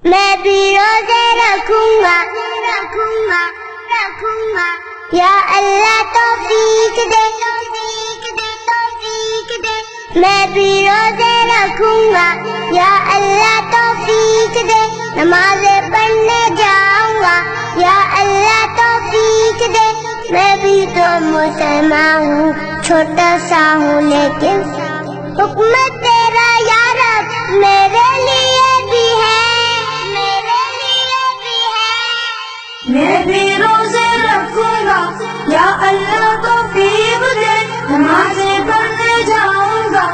میں بھی روزے رکھوں گا یا اللہ توفیق دے میں بھی روزے رکھوں گا یا اللہ توفیق دے نمازیں پڑھنے جاؤں گا یا اللہ توفیق دے میں بھی تو مسلمان ہوں چھوٹا سا ہوں لیکن حکم تیرا یا رب میرے لیے بھی ہے میں بھی روزے رکھوں گا یا اللہ توفیق دے نمازیں پڑھنے جاؤں گا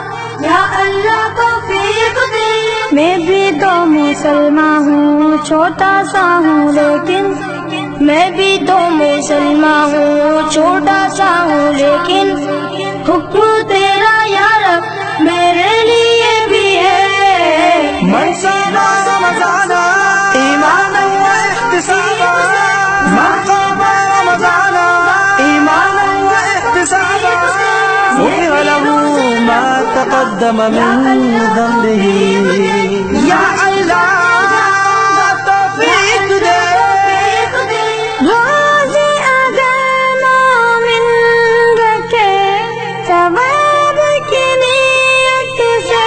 یا اللہ توفیق دے میں بھی تو مسلمان ہوں چھوٹا سا ہوں لیکن میں بھی تو مسلمان ہوں چھوٹا سا ہوں لیکن حکم تیرا یا رب میرے لیے بھی ہے من صام رمضان ایمانا واحتسابا من قام رمضان ایمانا واحتسابا غفر له ما تقدم من ذنبه یا اللہ توفیق دے روزے اگر مومن رکھے ثواب کی نیت سے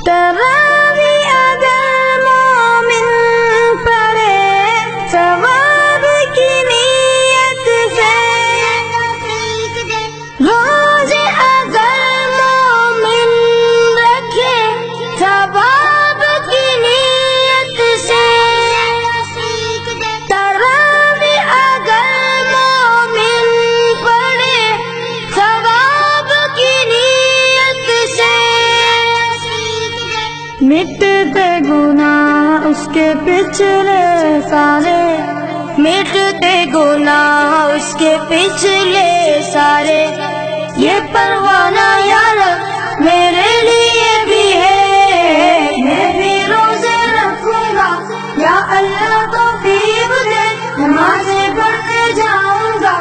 تراویح اگر مومن پڑھے ثواب کی نیت سے روزے اگر مومن رکھے ثواب کی نیت سے تراویح اگر مومن پڑھے ثواب کی نیت سے مٹتے گناہ اس کے پچھلے سارے مٹتے گناہ اس کے پچھلے سارے یہ پروانہ یا رب میرے لیے بھی ہے میں بھی روزے رکھوں گا یا اللہ توفیق دے نمازیں پڑھنے جاؤں گا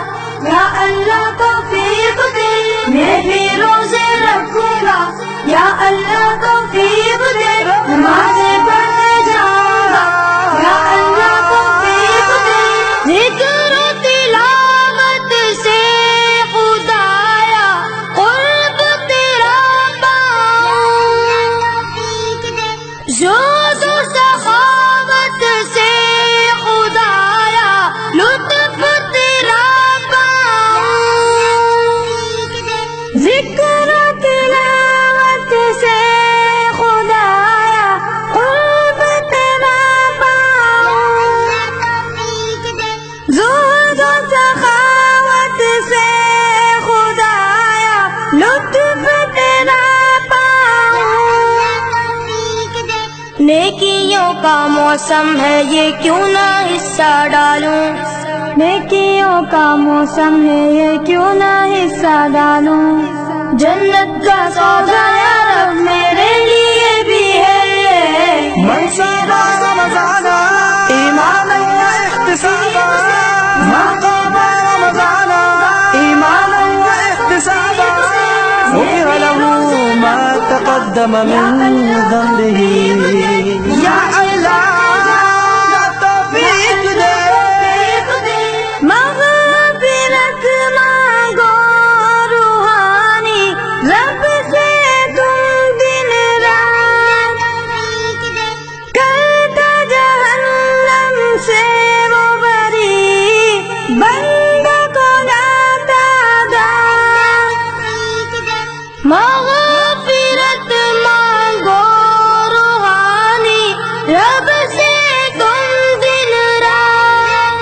یا اللہ توفیق دے میں بھی روزے رکھوں گا یا اللہ توفیق دے نمازیں پڑھنے جاؤں گا یا اللہ توفیق دے ذکر و تلاوت سے خدایا قرب تیرا پاؤں زہد و سخاوت سے خدایا لطف تیرا پاؤں ذکر و تلاوت سے خدایا قرب تیرا پاؤں زہد و سخاوت سے خدایا لطف تیرا پاؤں نیکیوں کا موسم ہے یہ کیوں نہ حصہ ڈالوں نیکیوں کا موسم ہے یہ کیوں نہ حصہ ڈالوں جنت کا سودا یا رب میرے لیے بھی ہے من صام رمضان ایمانا واحتسابا من قام رمضان ایمانا واحتسابا غفر له ما تقدم من ذنبه یا اللہ توفیق دے مغفرت مانگو روحانی رب سے تم دن رات کرتا جہنم سے وہ بری بندہ کو لاتا دار مغفرت مانگو روحانی رب سے تم دن رات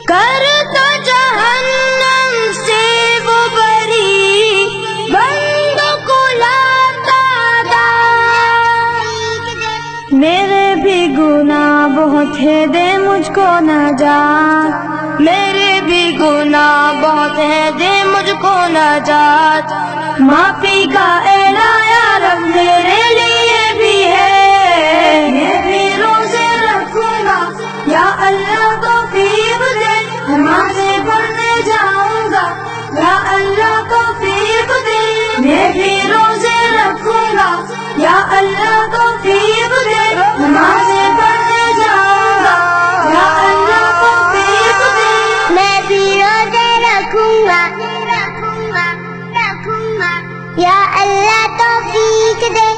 کرتا جہنم سے وہ بری بندوں کو لاتا دار میرے بھی گناہ بہت ہے دے مجھ کو نجات میرے بھی گناہ بہت ہے دے مجھ کو نجات معافی کا اعلان یا رب میرے لیے بھی ہے میں بھی روزے رکھوں گا یا اللہ توفیق دے نمازیں پڑھنے جاؤں گا یا اللہ توفیق دے میں بھی روزے رکھوں گا یا اللہ توفیق یا اللہ توفیق دے